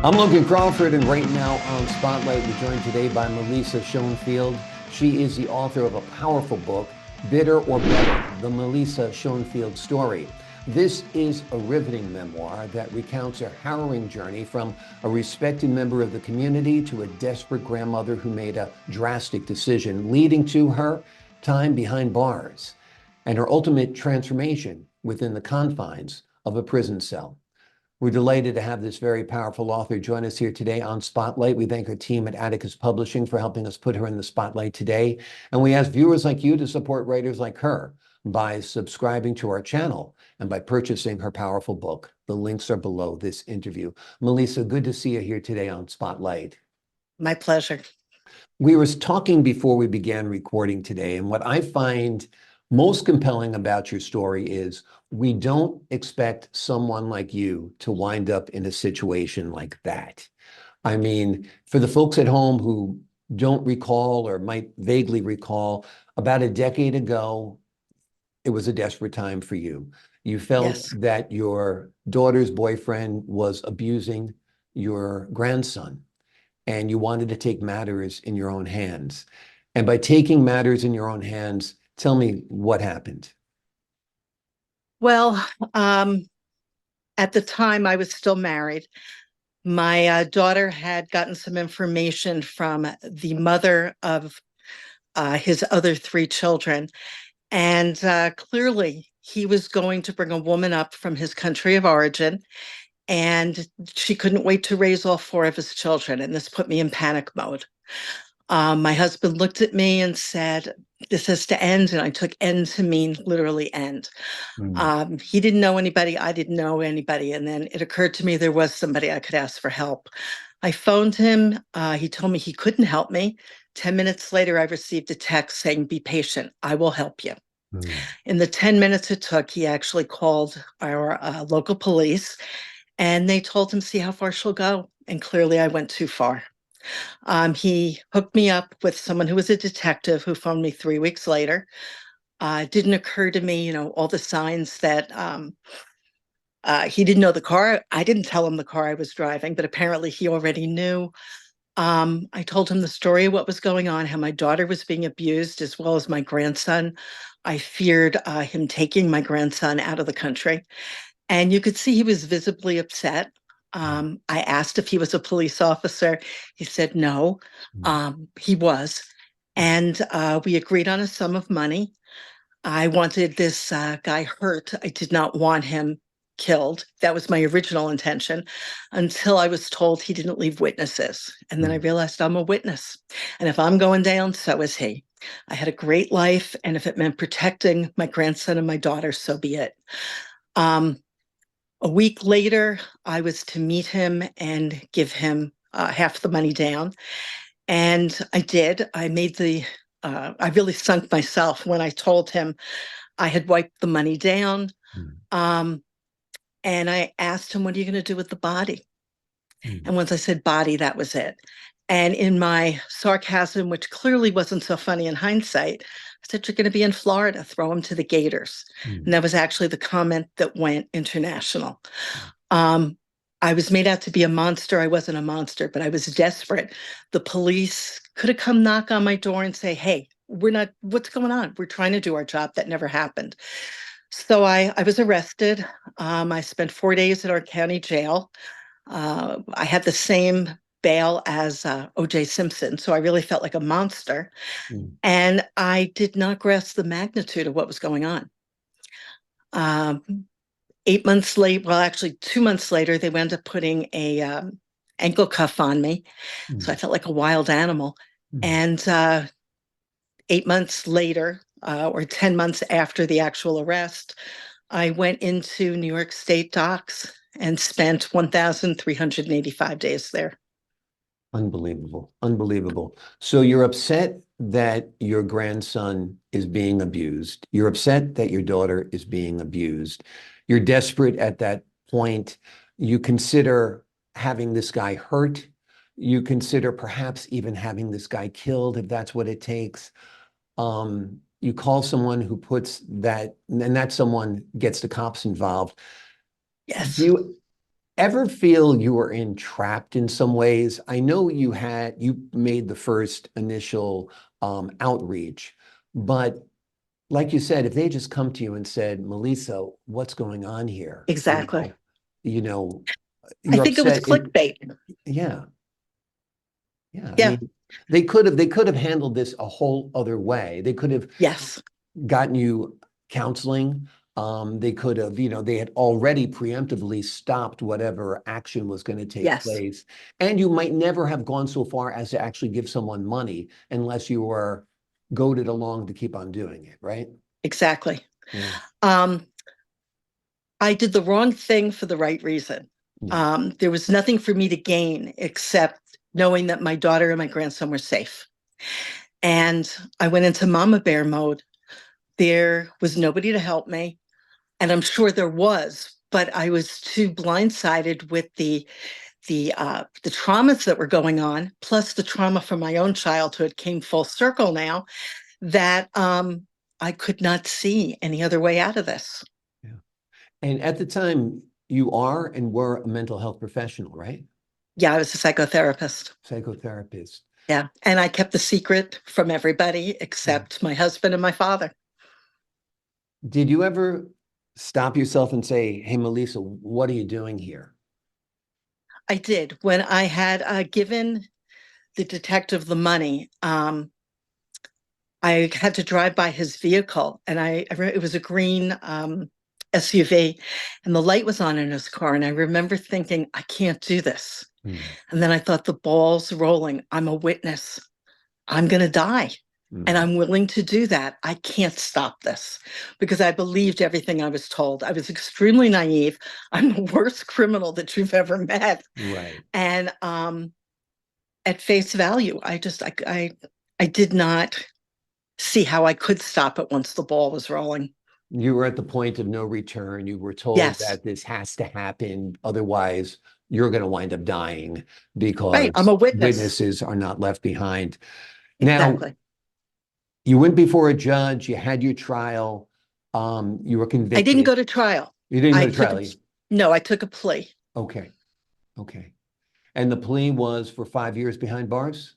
I'm Logan Crawford, and right now on Spotlight, we're joined today by Melisa Schonfield. She is the author of a powerful book, Bitter or Better, the Melisa Schonfield Story. This is a riveting memoir that recounts her harrowing journey from a respected member of the community to a desperate grandmother who made a drastic decision, leading to her time behind bars and her ultimate transformation within the confines of a prison cell. We're delighted to have this very powerful author join us here today on Spotlight. We thank our team at Atticus Publishing for helping us put her in the spotlight today. And we ask viewers like you to support writers like her by subscribing to our channel and by purchasing her powerful book. The links are below this interview. Melisa, good to see you here today on Spotlight. My pleasure. We were talking before we began recording today, and what I find most compelling about your story is we don't expect someone like you to wind up in a situation like that. I mean, for the folks at home who don't recall or might vaguely recall, about a decade ago, it was a desperate time for you. You felt Yes. that your daughter's boyfriend was abusing your grandson, and you wanted to take matters in your own hands. And by taking matters in your own hands, tell me what happened. Well, at the time I was still married. My daughter had gotten some information from the mother of his other three children. And clearly, he was going to bring a woman up from his country of origin, and she couldn't wait to raise all four of his children. And this put me in panic mode. My husband looked at me and said, "This has to end." And I took end to mean literally end. Mm. He didn't know anybody. I didn't know anybody. And then it occurred to me there was somebody I could ask for help. I phoned him. He told me he couldn't help me. 10 minutes later, I received a text saying, "Be patient. I will help you." Mm. In the 10 minutes it took, he actually called our local police, and they told him, "See how far she'll go." And clearly I went too far. He hooked me up with someone who was a detective who phoned me 3 weeks later. It didn't occur to me, all the signs that he didn't know the car. I didn't tell him the car I was driving, but apparently he already knew. I told him the story of what was going on, how my daughter was being abused, as well as my grandson. I feared him taking my grandson out of the country. And you could see he was visibly upset. I asked if he was a police officer. He said no, Mm. he was. And we agreed on a sum of money. I wanted this guy hurt. I did not want him killed. That was my original intention until I was told he didn't leave witnesses. And then I Mm. realized I'm a witness. And if I'm going down, so is he. I had a great life. And if it meant protecting my grandson and my daughter, so be it. Um, a week later, I was to meet him and give him half the money down. And I did. I really sunk myself when I told him I had wiped the money down. Mm. Um, and I asked him, "What are you going to do with the body?" Mm. And once I said body, that was it. And in my sarcasm, which clearly wasn't so funny in hindsight, I said, "You're going to be in Florida, throw him to the Gators." And Mm. that was actually the comment that went international. Um, I was made out to be a monster. I wasn't a monster, but I was desperate. The police could have come knock on my door and say, "Hey, what's going on? We're trying to do our job." That never happened. So I was arrested. I spent 4 days at our county jail. I had the same bail as O.J. Simpson, so I really felt like a monster. Mm. And I did not grasp the magnitude of what was going on. Um, 8 months late, well, actually 2 months later, they wound up putting a ankle cuff on me. So I Mm. felt like a wild animal. Mm. And 8 months later, or 10 months after the actual arrest, I went into New York State docks and spent 1,385 days there. Unbelievable. Unbelievable. So you're upset that your grandson is being abused. You're upset that your daughter is being abused. You're desperate at that point. You consider having this guy hurt. You consider perhaps even having this guy killed if that's what it takes. You call someone who puts that, and that someone gets the cops involved. Do Yes. you ever feel you were entrapped in some ways? I know you made the first initial outreach, but like you said, if they just come to you and said, Melisa, what's going on here? Exactly. You know, I you're think it was upset. clickbait. Yeah, yeah. I Yeah. mean, they could have handled this a whole other way. They could have Yes. gotten you counseling. They could have, they had already preemptively stopped whatever action was going to take Yes. place. And you might never have gone so far as to actually give someone money unless you were goaded along to keep on doing it, right? Exactly. Yeah. Um, I did the wrong thing for the right reason. Yeah. There was nothing for me to gain except knowing that my daughter and my grandson were safe. And I went into mama bear mode. There was nobody to help me. And I'm sure there was, but I was too blindsided with the traumas that were going on, plus the trauma from my own childhood came full circle now, that I could not see any other way out of this. Yeah. And at the time, you are and were a mental health professional, right? Yeah, I was a psychotherapist. Psychotherapist. Yeah. And I kept the secret from everybody Yeah. except my husband and my father. Did you ever stop yourself and say, hey, Melisa, what are you doing here? I did. When I had given the detective the money, I had to drive by his vehicle, and it was a green SUV, and the light was on in his car. And I remember thinking, I can't do this. Mm, And then I thought, the ball's rolling. I'm a witness. I'm going to die. And mm, I'm willing to do that. I can't stop this because I believed everything I was told. I was extremely naive. I'm the worst criminal that you've ever met. right. And at face value, I did not see how I could stop it once the ball was rolling. You were at the point of no return. You were told Yes, that this has to happen. Otherwise, you're going to wind up dying right. I'm because a witness. witnesses are not left behind. Now, Exactly. you went before a judge, you had your trial, you were I didn't convicted. go to trial. You didn't go I to took trial. a, no, I took a plea. Okay. Okay. And the plea was for 5 years behind bars?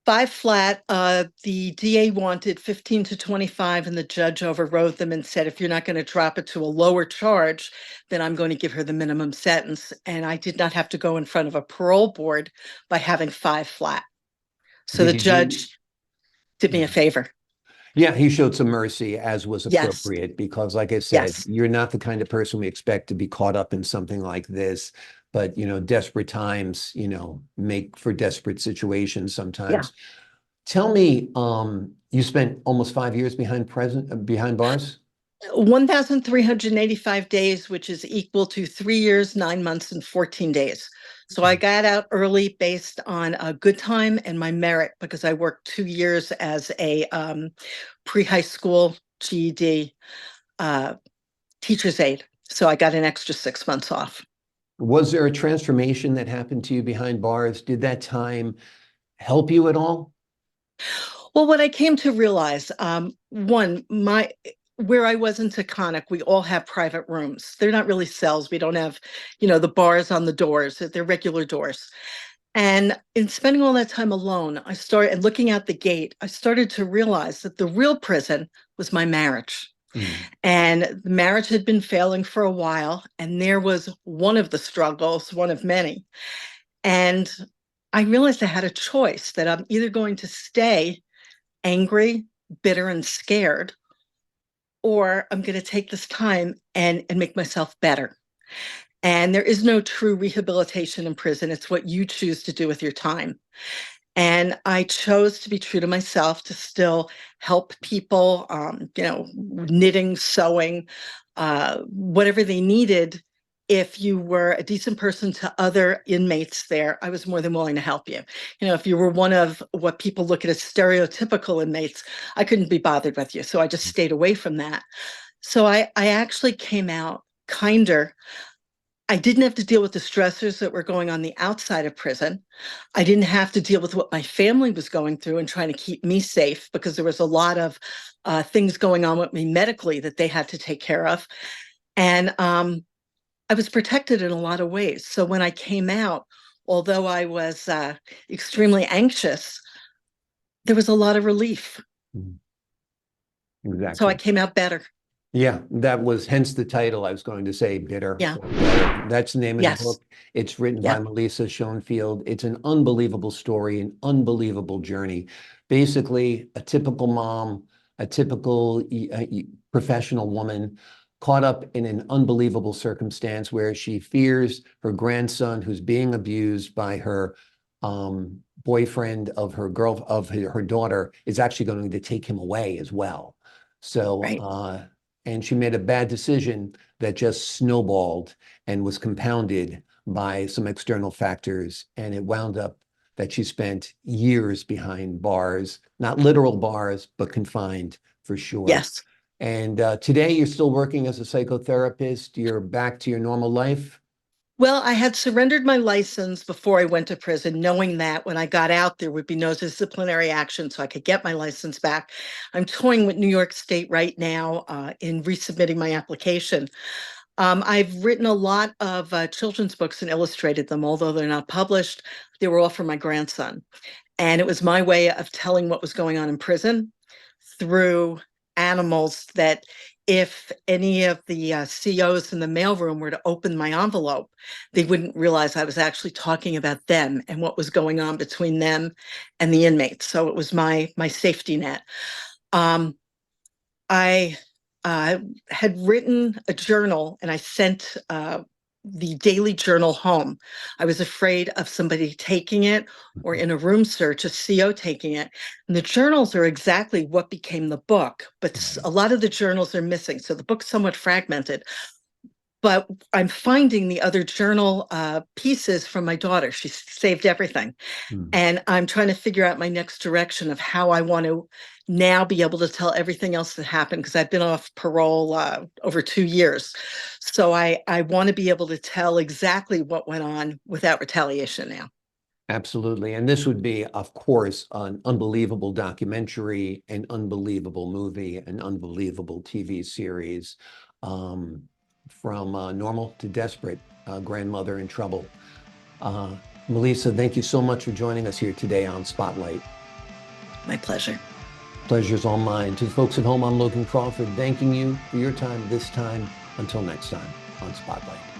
Five flat. The DA wanted 15 to 25, and the judge overrode them and said, if you're not going to drop it to a lower charge, then I'm going to give her the minimum sentence. And I did not have to go in front of a parole board by having five flat. So Did the he do? judge did me a Yeah. favor. Yeah, he showed some mercy as was Yes, appropriate because, like I said, yes, you're not the kind of person we expect to be caught up in something like this. But, desperate times, make for desperate situations yeah. sometimes. Tell me, you spent almost 5 years behind bars? 1,385 days, which is equal to 3 years, 9 months, and 14 days. So I got out early based on a good time and my merit because I worked 2 years as a pre-high school GED uh, teacher's aide. So I got an extra 6 months off. Was there a transformation that happened to you behind bars? Did that time help you at all? Well, what I came to realize, one, my where I was in Taconic, we all have private rooms. They're not really cells. We don't have, the bars on the doors. They're regular doors. And in spending all that time alone, I started and looking out the gate, I started to realize that the real prison was my marriage. Mm, And the marriage had been failing for a while. And there was one of the struggles, one of many. And I realized I had a choice that I'm either going to stay angry, bitter, and scared, or I'm going to take this time and make myself better. And there is no true rehabilitation in prison. It's what you choose to do with your time. And I chose to be true to myself, to still help people, knitting, sewing, whatever they needed. If you were a decent person to other inmates there, I was more than willing to help you. If you were one of what people look at as stereotypical inmates, I couldn't be bothered with you. So I just stayed away from that. So I actually came out kinder. I didn't have to deal with the stressors that were going on the outside of prison. I didn't have to deal with what my family was going through and trying to keep me safe because there was a lot of things going on with me medically that they had to take care of. And I was protected in a lot of ways. So when I came out, although I was extremely anxious, there was a lot of relief. Mhm. So I Exactly. came out better. Yeah, that was hence the title. I was going to say Bitter Yeah. or Better. That's the name of the Yes. book. It's written by Yeah. Melisa Schonfield. It's an unbelievable story, an unbelievable journey. Basically, a typical mom, a typical professional woman caught up in an unbelievable circumstance where she fears her grandson, who's being abused by her boyfriend of her daughter, is actually going to take him away as well. So, Right. and she made a bad decision that just snowballed and was compounded by some external factors. And it wound up that she spent years behind bars, not literal bars, but confined for sure. Yes. And today you're still working as a psychotherapist. You're back to your normal life. Well, I had surrendered my license before I went to prison, knowing that when I got out, there would be no disciplinary action, so I could get my license back. I'm toying with New York State right now in resubmitting my application. I've written a lot of children's books and illustrated them, although they're not published. They were all for my grandson. And it was my way of telling what was going on in prison through animals that if any of the COs in the mailroom were to open my envelope, they wouldn't realize I was actually talking about them and what was going on between them and the inmates. So it was my safety net. Um, I had written a journal and I sent the daily journal home. I was afraid of somebody taking it or in a room search, a CO taking it. And the journals are exactly what became the book, but Right. a lot of the journals are missing. So the book's somewhat fragmented. But I'm finding the other journal pieces from my daughter. She saved everything. Hmm. And I'm trying to figure out my next direction of how I want to now be able to tell everything else that happened because I've been off parole over 2 years. So I want to be able to tell exactly what went on without retaliation now. Absolutely. And this would be, of course, an unbelievable documentary, an unbelievable movie, an unbelievable TV series, um, from normal to desperate, grandmother in trouble. Uh, Melisa, thank you so much for joining us here today on Spotlight. My pleasure. Pleasure's all mine. To the folks at home, I'm Logan Crawford, thanking you for your time this time. Until next time on Spotlight.